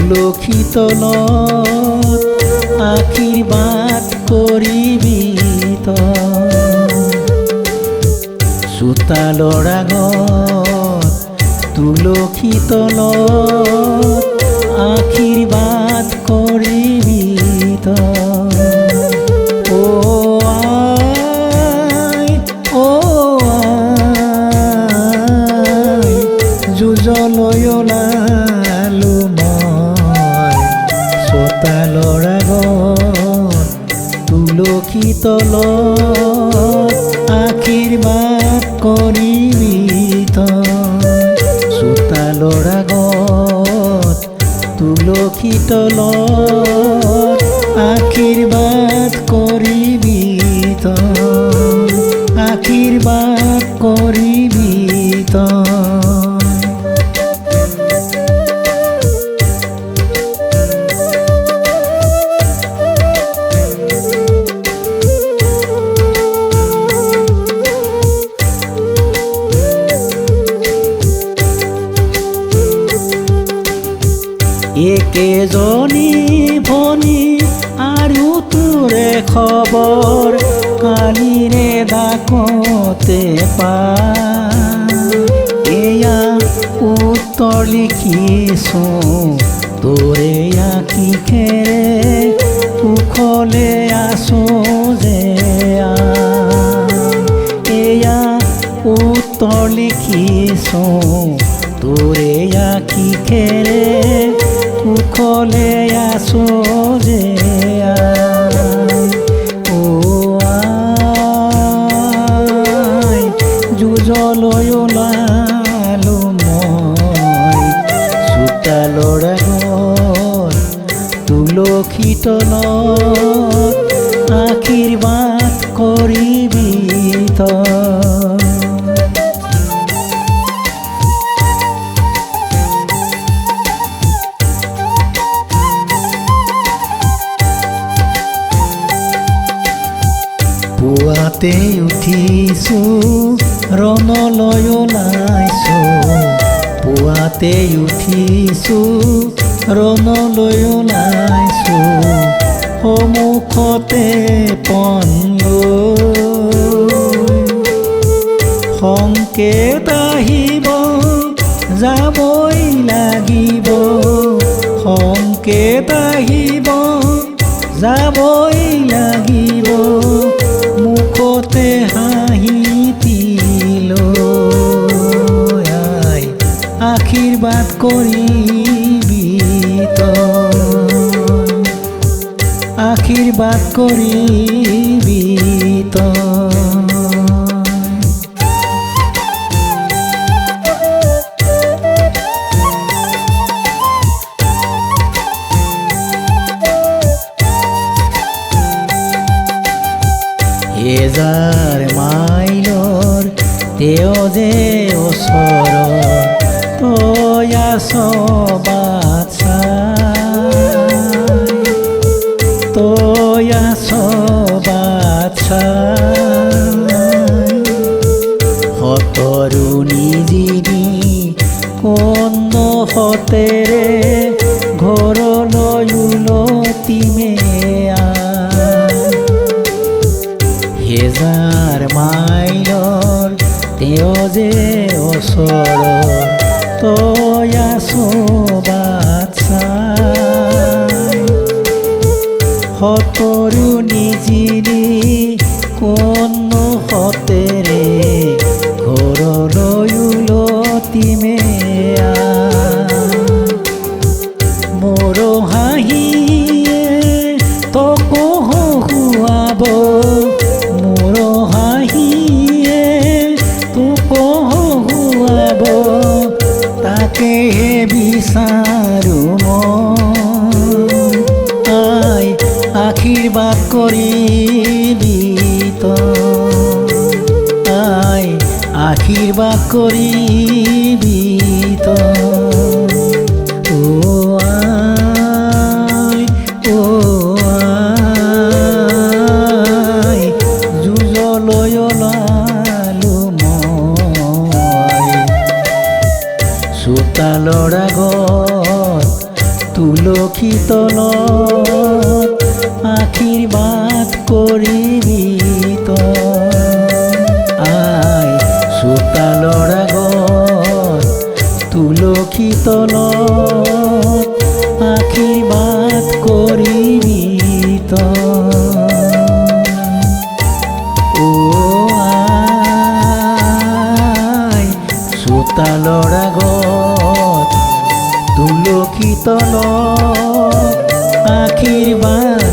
তুলসী তলত আশীৰ্বাদ কৰিবি চোতালৰ আগত তুলসী তলত আশীৰ্বাদ কৰিবি ও আই যুঁজলৈ ওলালো মই চোতালৰ আগত তুলসী তলত আশীৰ্বাদ কৰিবি চোতালৰ আগত তুলসী তলত আশীৰ্বাদ কৰিবি আশীৰ্বাদ কৰিবি একেজনী ভনী আৰু তোৰে খবৰ কালিৰে ডাকতে এয়া উত্তৰ লিখিছো তোৰে আশীষেৰে সুখলে আছো যে এয়া উত্তৰ লিখিছো তোৰে আশীষেৰে সুখলে আছো যে ও আই যুঁজলৈ ওলালো মই চোতালৰ আগত তুলসী তলত আশীৰ্বাদ কৰিবি পুৱাতে উঠিছো ৰণলৈ ওলাইছো পুৱাতে উঠিছো ৰণলৈ ওলাইছো সন্মুখতে পন সংকেত আহিব যাবই লাগিব সংকেত আহিব যাবই লাগিব মুখতে হাঁহি তিলৈ আশীৰ্বাদ কৰিবি আশীৰ্বাদ কৰিবি হেজাৰ মাইলৰ তেওঁ যে ওচৰত তই আছ বাট চাই তই আছ বাট চাই সতৰো নিজিনি কন্দ সতেৰে ঘৰলৈ উলটি মেয়া হেজাৰ মাইলৰ তেওঁ যে ওচৰত তই আছ বাট চাই সতৰো নিজিনি কোন সতেৰে ঘৰলৈ উলটি মেয়া মোৰ হাঁহিয়ে তকো হহুৱাব তাকেহে বিচাৰো মই আশীৰ্বাদ কৰিবি আশীৰ্বাদ কৰিবি ও আই যুঁজলৈ ওলালো মই চোতালৰ আগত তুলসী তলত আশীৰ্বাদ কৰিবি তই আই চোতালৰ আগত তুলসী তলত আশীৰ্বাদ কৰিবি তই ও আই চোতালৰ আগত তুলসী তলত আশীৰ্বাদ